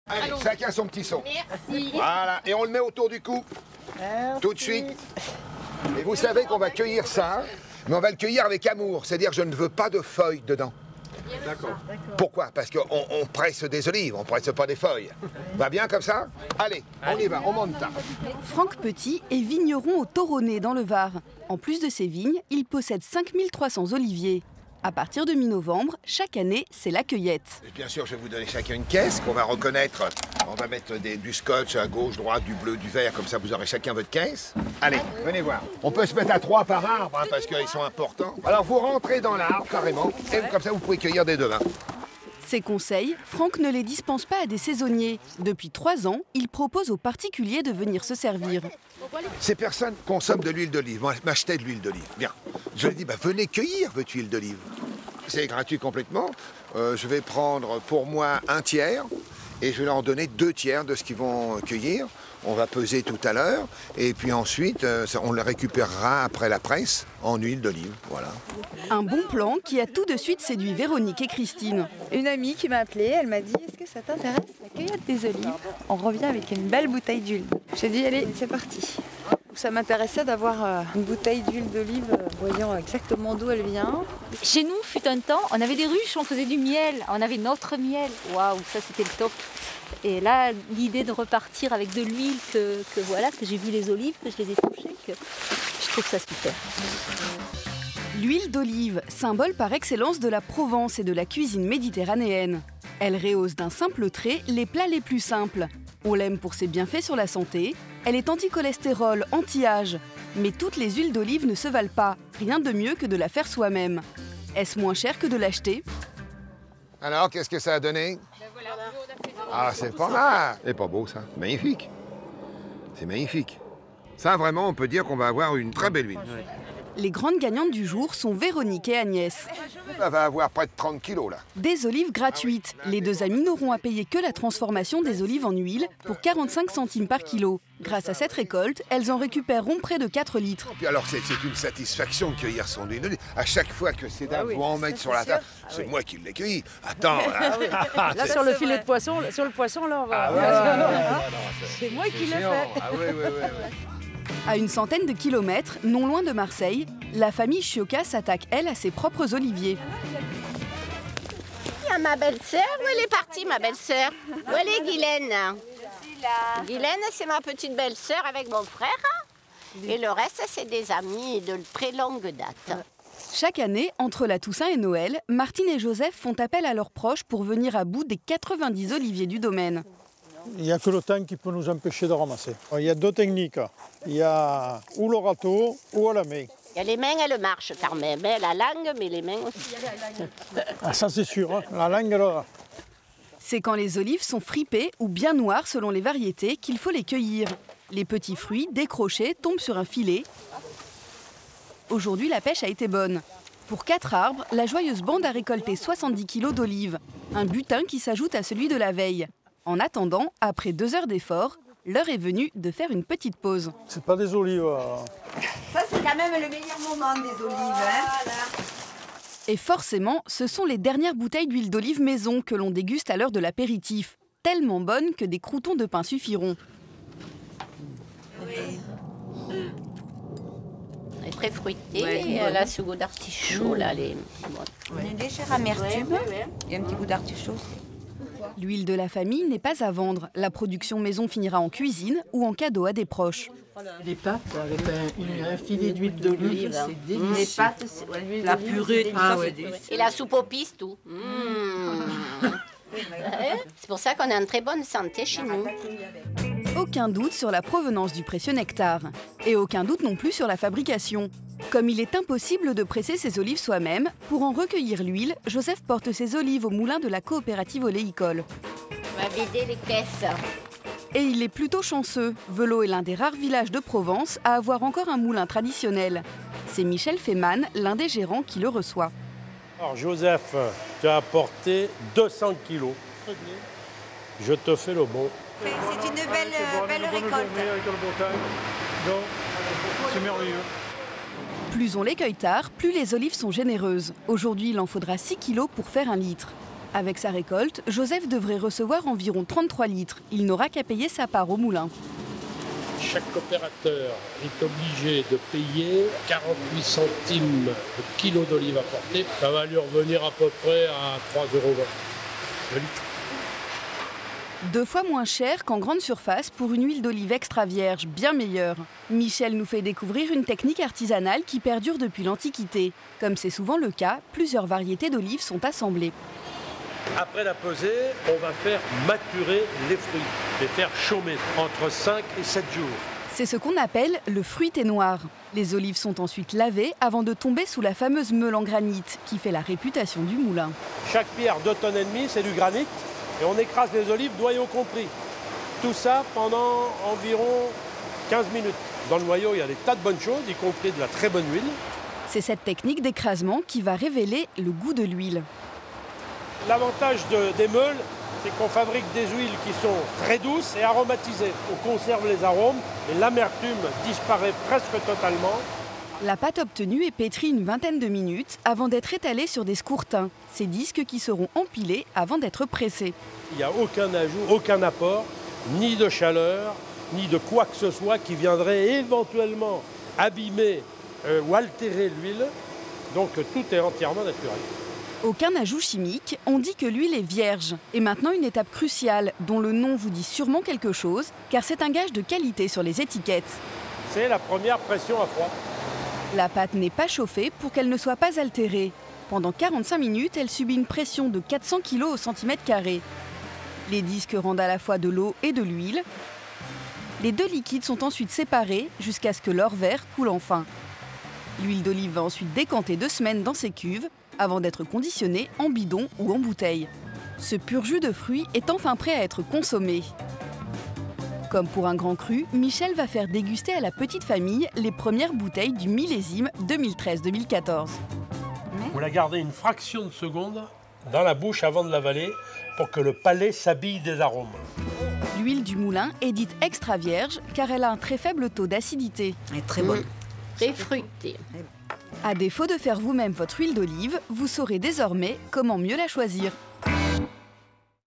Allez, chacun son petit seau. Merci. Voilà, et on le met autour du cou. Merci. Tout de suite. Et vous savez qu'on va cueillir ça, mais on va le cueillir avec amour. C'est-à-dire, je ne veux pas de feuilles dedans. D'accord. Pourquoi? Parce qu'on presse des olives, on presse pas des feuilles. Va bien comme ça? Allez, on y va, on monte ça. Franck Petit est vigneron au Toronnet dans le Var. En plus de ses vignes, il possède 5300 oliviers. À partir de mi-novembre, chaque année, c'est la cueillette. Et bien sûr, je vais vous donner chacun une caisse qu'on va reconnaître. On va mettre du scotch à gauche, droite, du bleu, du vert, comme ça vous aurez chacun votre caisse. Allez, venez voir. On peut se mettre à 3 par arbre, hein, parce qu'ils sont importants. Alors vous rentrez dans l'arbre carrément, et comme ça vous pouvez cueillir des devins. Ses conseils, Franck ne les dispense pas à des saisonniers. Depuis 3 ans, il propose aux particuliers de venir se servir. Ces personnes consomment de l'huile d'olive. Moi, je m'achetais de l'huile d'olive. Bien. Je leur dis, venez cueillir votre huile d'olive. C'est gratuit complètement. Je vais prendre pour moi un tiers et je vais leur donner 2 tiers de ce qu'ils vont cueillir. On va peser tout à l'heure et puis ensuite, on le récupérera après la presse en huile d'olive. Voilà. Un bon plan qui a tout de suite séduit Véronique et Christine. Une amie qui m'a appelée, elle m'a dit « Est-ce que ça t'intéresse la cueillette des olives ?» On revient avec une belle bouteille d'huile. J'ai dit « Allez, c'est parti !» Ça m'intéressait d'avoir une bouteille d'huile d'olive, voyant exactement d'où elle vient. Chez nous, fut un temps, on avait des ruches, on faisait du miel, on avait notre miel. Waouh, ça c'était le top. Et là, l'idée de repartir avec de l'huile, que j'ai vu les olives, que je les ai touchées, que je trouve ça super. L'huile d'olive, symbole par excellence de la Provence et de la cuisine méditerranéenne. Elle rehausse d'un simple trait les plats les plus simples. On l'aime pour ses bienfaits sur la santé. Elle est anti-cholestérol, anti-âge. Mais toutes les huiles d'olive ne se valent pas. Rien de mieux que de la faire soi-même. Est-ce moins cher que de l'acheter? Alors, qu'est-ce que ça a donné? Ah, c'est pas mal. C'est pas beau, ça. Magnifique. C'est magnifique. Ça, vraiment, on peut dire qu'on va avoir une très belle huile. Les grandes gagnantes du jour sont Véronique et Agnès. Ça va avoir près de 30 kilos, là. Des olives gratuites. Les 2 amies n'auront à payer que la transformation des olives en huile pour 45 centimes par kilo. Grâce à cette récolte, elles en récupéreront près de 4 litres. Puis alors, c'est une satisfaction de cueillir son huile d'olive. À chaque fois que ces dames vont en mettre sur la table, c'est moi qui l'ai cueilli. Attends, là. Là, sur le filet de poisson, sur le poisson, là, on va... C'est moi qui l'ai fait. Ah oui, oui, oui. À une centaine de kilomètres, non loin de Marseille, la famille Chioca s'attaque, elle, à ses propres oliviers. Il y a ma belle-sœur. Où elle est partie, ma belle-sœur? Où elle est, Guylaine? Guylaine, c'est ma petite belle-sœur avec mon frère. Et le reste, c'est des amis de très longue date. Chaque année, entre la Toussaint et Noël, Martine et Joseph font appel à leurs proches pour venir à bout des 90 oliviers du domaine. Il n'y a que le temps qui peut nous empêcher de ramasser. Il y a 2 techniques. Il y a ou le râteau ou à la main. Il y a les mains, elles marchent quand même. La langue, mais les mains aussi. Ah, ça c'est sûr, hein. La langue alors. C'est quand les olives sont fripées ou bien noires selon les variétés qu'il faut les cueillir. Les petits fruits, décrochés, tombent sur un filet. Aujourd'hui, la pêche a été bonne. Pour 4 arbres, la joyeuse bande a récolté 70 kilos d'olives. Un butin qui s'ajoute à celui de la veille. En attendant, après 2 heures d'effort, l'heure est venue de faire une petite pause. C'est pas des olives. Ça, c'est quand même le meilleur moment des olives. Hein. Et forcément, ce sont les dernières bouteilles d'huile d'olive maison que l'on déguste à l'heure de l'apéritif. Tellement bonnes que des croûtons de pain suffiront. Oui. Elle est très fruitée. Elle a ce goût d'artichaut. Là, Une légère amertume et un petit goût d'artichaut. L'huile de la famille n'est pas à vendre. La production maison finira en cuisine ou en cadeau à des proches. Les pâtes avec un filet d'huile d'olive, c'est délicieux. Les pâtes, la purée, et la soupe aux pistes, tout. C'est pour ça qu'on est en très bonne santé chez nous. Aucun doute sur la provenance du précieux nectar. Et aucun doute non plus sur la fabrication. Comme il est impossible de presser ses olives soi-même, pour en recueillir l'huile, Joseph porte ses olives au moulin de la coopérative oléicole. On va vider les caisses. Et il est plutôt chanceux. Velot est l'un des rares villages de Provence à avoir encore un moulin traditionnel. C'est Michel Feyman, l'un des gérants, qui le reçoit. Alors Joseph, tu as apporté 200 kilos. Je te fais le bon. C'est une belle récolte. C'est merveilleux. Plus on les cueille tard, plus les olives sont généreuses. Aujourd'hui, il en faudra 6 kilos pour faire 1 litre. Avec sa récolte, Joseph devrait recevoir environ 33 litres. Il n'aura qu'à payer sa part au moulin. Chaque coopérateur est obligé de payer 48 centimes le kilo d'olive apporté. Ça va lui revenir à peu près à 3,20 € le litre. 2 fois moins cher qu'en grande surface pour une huile d'olive extra vierge, bien meilleure. Michel nous fait découvrir une technique artisanale qui perdure depuis l'Antiquité. Comme c'est souvent le cas, plusieurs variétés d'olives sont assemblées. Après la pesée, on va faire maturer les fruits, les faire chômer entre 5 et 7 jours. C'est ce qu'on appelle le fruité noir. Les olives sont ensuite lavées avant de tomber sous la fameuse meule en granit qui fait la réputation du moulin. Chaque pierre 2,5 tonnes, c'est du granit et on écrase les olives, noyau compris. Tout ça pendant environ 15 minutes. Dans le noyau, il y a des tas de bonnes choses, y compris de la très bonne huile. C'est cette technique d'écrasement qui va révéler le goût de l'huile. L'avantage des meules, c'est qu'on fabrique des huiles qui sont très douces et aromatisées. On conserve les arômes et l'amertume disparaît presque totalement. La pâte obtenue est pétrie une vingtaine de minutes avant d'être étalée sur des scourtins, ces disques qui seront empilés avant d'être pressés. Il n'y a aucun ajout, aucun apport, ni de chaleur, ni de quoi que ce soit qui viendrait éventuellement abîmer ou altérer l'huile. Donc tout est entièrement naturel. Aucun ajout chimique, on dit que l'huile est vierge. Et maintenant une étape cruciale, dont le nom vous dit sûrement quelque chose, car c'est un gage de qualité sur les étiquettes. C'est la première pression à froid. La pâte n'est pas chauffée pour qu'elle ne soit pas altérée. Pendant 45 minutes, elle subit une pression de 400 kg au centimètre carré. Les disques rendent à la fois de l'eau et de l'huile. Les deux liquides sont ensuite séparés jusqu'à ce que l'or vert coule enfin. L'huile d'olive va ensuite décanter 2 semaines dans ses cuves avant d'être conditionnée en bidon ou en bouteille. Ce pur jus de fruits est enfin prêt à être consommé. Comme pour un grand cru, Michel va faire déguster à la petite famille les premières bouteilles du millésime 2013-2014. Vous la gardez une fraction de seconde dans la bouche avant de l'avaler pour que le palais s'habille des arômes. L'huile du moulin est dite extra vierge car elle a un très faible taux d'acidité. Elle est très bonne. Très fruitée. À défaut de faire vous-même votre huile d'olive, vous saurez désormais comment mieux la choisir.